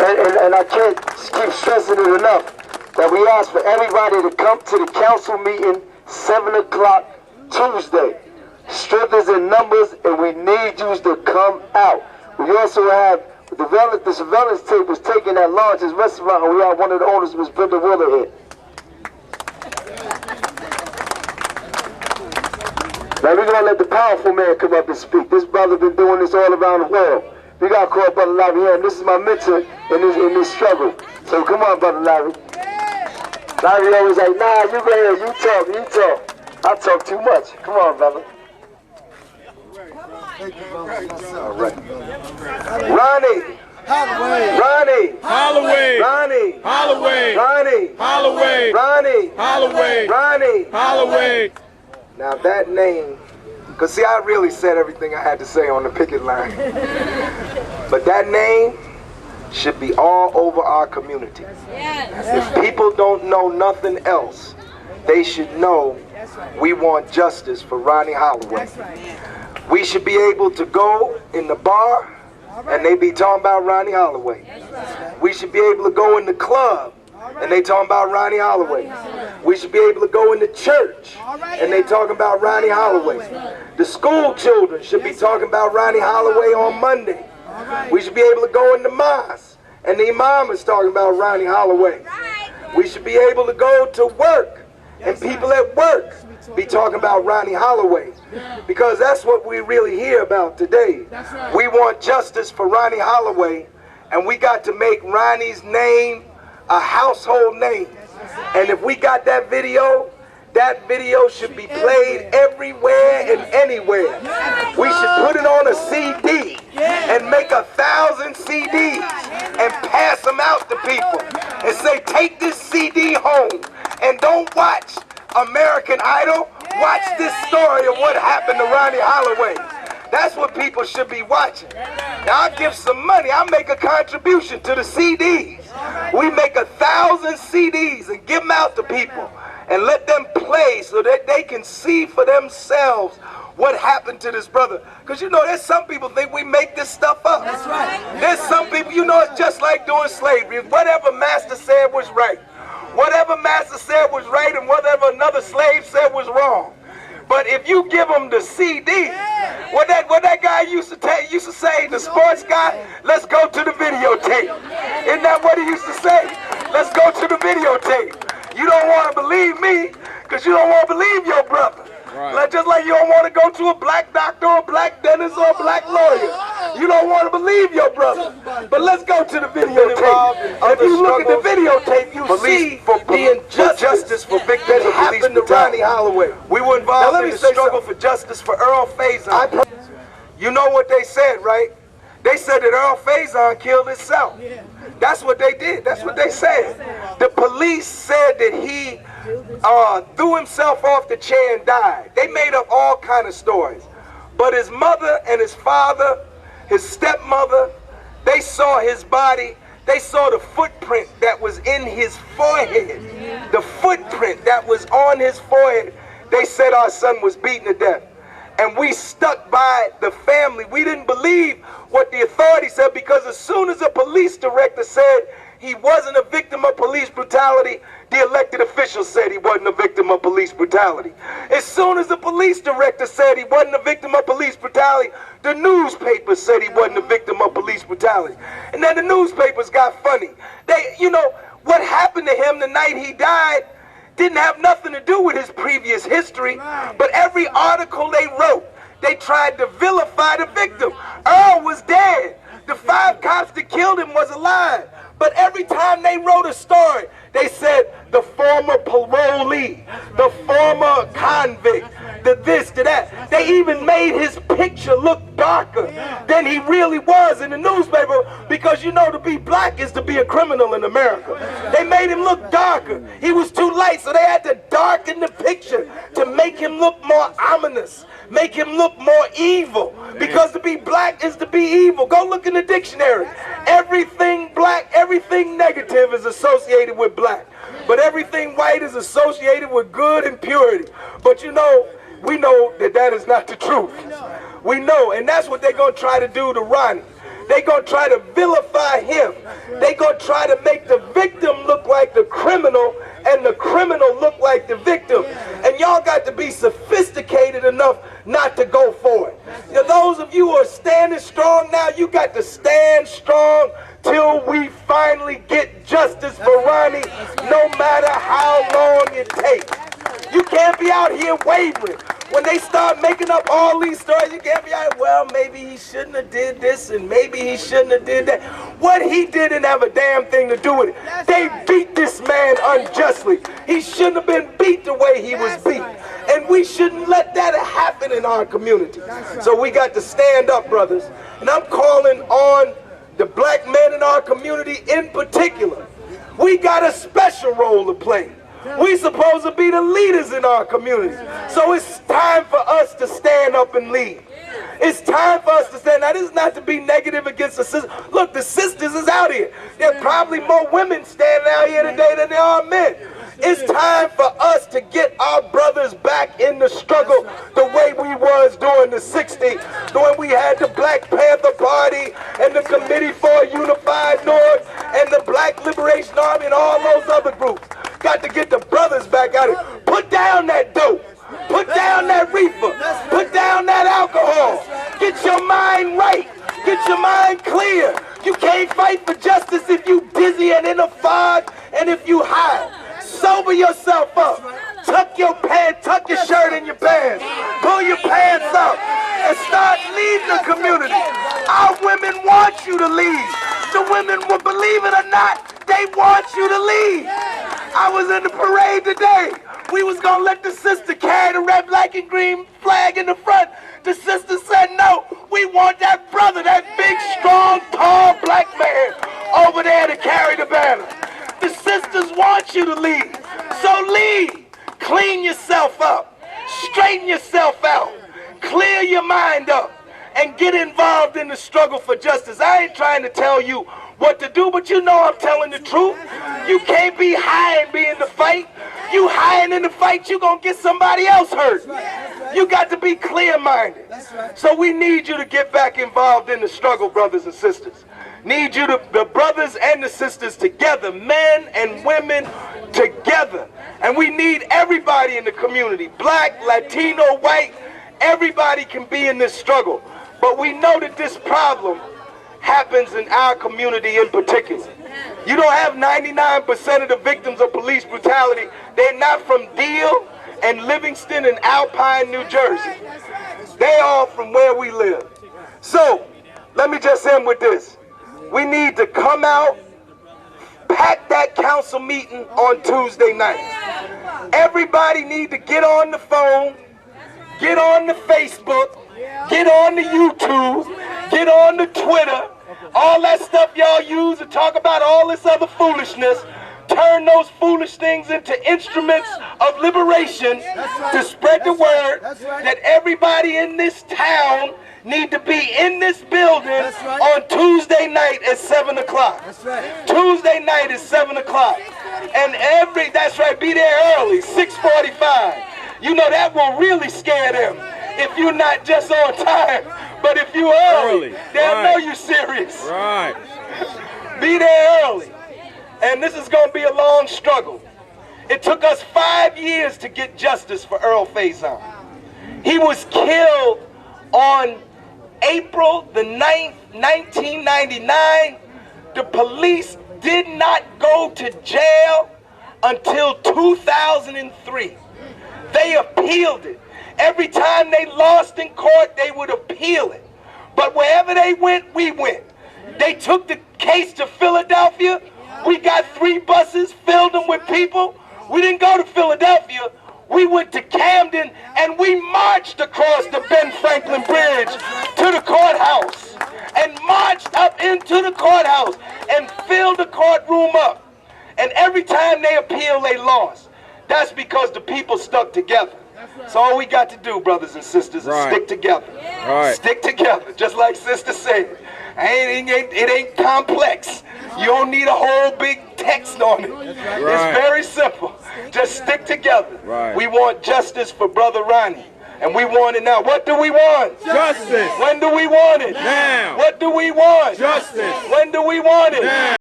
And I can't keep stressing it enough that we ask for everybody to come to the council meeting 7 o'clock Tuesday. Strength is in numbers, and we need you to come out. We also have the surveillance tape was taken at Lodge's restaurant, and we have one of the owners, Ms. Brenda Willer, here. Now we're gonna let the powerful man come up and speak. This brother been doing this all around the world. We got called Brother Larry here, and this is my mentor in this struggle. So come on, Brother Larry. Larry always like, nah, you go ahead, you talk. I talk too much. Come on, brother. Thank you, brother. All right. Ronnie. Holloway. Ronnie. Holloway. Ronnie. Holloway. Ronnie. Holloway. Ronnie. Holloway. Ronnie. Holloway. Now that name, because see, I really said everything I had to say on the picket line. But that name should be all over our community. If people don't know nothing else, they should know we want justice for Ronnie Holloway. We should be able to go in the bar and they be talking about Ronnie Holloway. We should be able to go in the club and they talking about Ronnie Holloway. We should be able to go in the church and they talking about Ronnie Holloway. The school children should be talking about Ronnie Holloway on Monday. We should be able to go in the mosque and the imam is talking about Ronnie Holloway. We should be able to go to work and people at work be talking about Ronnie Holloway, because that's what we really hear about today. We want justice for Ronnie Holloway, and we got to make Ronnie's name a household name. And if we got that video should be played everywhere and anywhere. We should put it on a CD and make 1,000 CDs and pass them out to people and say, take this CD home and don't watch American Idol, watch this story of what happened to Ronnie Holloway. That's what people should be watching. Now I'll give some money, I'll make a contribution to the CDs. We make 1,000 CDs and give them out to people and let them play so that they can see for themselves what happened to this brother. Because you know, there's some people think we make this stuff up. That's right. There's some people, you know, it's just like doing slavery. Whatever master said was right. Whatever master said was right and whatever another slave said was wrong. But if you give them the CD, what that guy used to say, the sports guy, let's go to the videotape. Isn't that what he used to say? Let's go to the videotape. You don't want to believe me because you don't want to believe your brother. Right. Just like you don't want to go to a black doctor or a black dentist or a black lawyer. You don't want to believe your brother. But let's go to the videotape. If you look at the videotape, you see the injustice for victims of police brutality. To Ronnie Holloway. We were involved in the struggle for justice for Earl Faison. You know what they said, right? They said that Earl Faison killed himself. That's what they did. That's what they said. The police said that he threw himself off the chair and died. They made up all kind of stories. But his mother and his father, his stepmother, they saw his body. They saw the footprint that was in his forehead. The footprint that was on his forehead. They said our son was beaten to death. And we stuck by the family. We didn't believe what the authorities said, because as soon as a police director said he wasn't a victim of police brutality, the elected officials said he wasn't a victim of police brutality. As soon as the police director said he wasn't a victim of police brutality, the newspapers said he wasn't a victim of police brutality. And then the newspapers got funny. They, you know, what happened to him the night he died didn't have nothing to do with his previous history, but every article they wrote, they tried to vilify the victim. Earl was dead. The 5 cops that killed him was alive. But every time they wrote a story, they said the former parolee, the former convict, the this, the that. They even made his picture look darker than he really was in the newspaper, because you know, to be black is to be a criminal in America. They made him look darker. He was too light, so they had to darken the picture to make him look more ominous, make him look more evil, because to be black is to be evil. Go look in the dictionary. Everything black, everything negative is associated with black, but everything white is associated with good and purity. But you know, we know that that is not the truth. We know, and that's what they're going to try to do to Ronnie. They gonna try to vilify him. They gonna try to make the victim look like the criminal and the criminal look like the victim. And y'all got to be sophisticated enough not to go for it. Now, those of you who are standing strong now, you got to stand strong till we finally get justice for Ronnie, no matter how long it takes. You can't be out here wavering. When they start making up all these stories, you can't be out, well, maybe he shouldn't have did this and maybe he shouldn't have did that. What he did didn't have a damn thing to do with it. They beat this man unjustly. He shouldn't have been beat the way he was beat. And we shouldn't let that happen in our community. So we got to stand up, brothers. And I'm calling on the black men in our community in particular. We got a special role to play. We supposed to be the leaders in our community. So it's time for us to stand up and lead. It's time for us to stand. Now, this is not to be negative against the sisters. Look, the sisters is out here. There are probably more women standing out here today than there are men. It's time for us to get our brothers back in the struggle the way we was during the 60s, when we had the Black Panther Party and the Committee for a Unified North and the Black Liberation Army and all those other groups. Got to get the brothers back out here. Put down that dope. Put down that reefer. Put down that alcohol. Get your mind right. Get your mind clear. You can't fight for justice if you dizzy and in a fog and if you high. Sober yourself up. Tuck your pants, tuck your shirt in your pants. Pull your pants up and start leading the community. Our women want you to lead. The women, will believe it or not, they want you to lead. I was in the parade today. We was gonna let the sister carry the red, black, and green flag in the front. The sister said, no, we want that brother, that big, strong, tall black man over there to carry the banner. The sisters want you to lead. So lead. Clean yourself up. Straighten yourself out. Clear your mind up. And get involved in the struggle for justice. I ain't trying to tell you what to do, but you know I'm telling the truth. You can't be high and be in the fight. You high and in the fight, you gonna get somebody else hurt. You got to be clear-minded. So we need you to get back involved in the struggle, brothers and sisters. Need you to, the brothers and the sisters together, men and women together. And we need everybody in the community, black, Latino, white, everybody can be in this struggle. But we know that this problem happens in our community in particular. You don't have 99% of the victims of police brutality. They're not from Deal and Livingston and Alpine, New Jersey. They are from where we live. So, let me just end with this. We need to come out, pack that council meeting on Tuesday night. Everybody need to get on the phone, get on the Facebook, get on the YouTube, get on the Twitter, all that stuff y'all use to talk about all this other foolishness. Turn those foolish things into instruments of liberation to spread the word that everybody in this town need to be in this building on Tuesday night at 7 o'clock. Tuesday night is 7 o'clock. And that's right, be there early, 6:45. You know that will really scare them if you're not just on time, but if you're early, they'll know you're serious. Right. Be there early. And this is going to be a long struggle. It took us 5 years to get justice for Earl Faison. He was killed on April the 9th, 1999. The police did not go to jail until 2003. They appealed it. Every time they lost in court, they would appeal it. But wherever they went, we went. They took the case to Philadelphia. We got 3 buses, filled them with people. We didn't go to Philadelphia. We went to Camden and we marched across the Ben Franklin Bridge to the courthouse and marched up into the courthouse and filled the courtroom up. And every time they appealed, they lost. That's because the people stuck together. So all we got to do, brothers and sisters, is stick together. Stick together, just like Sister said. It ain't complex. You don't need a whole big text on it. It's very simple. Just stick together. We want justice for Brother Ronnie. And we want it now. What do we want? Justice. When do we want it? Now. What do we want? Justice. When do we want it? Now.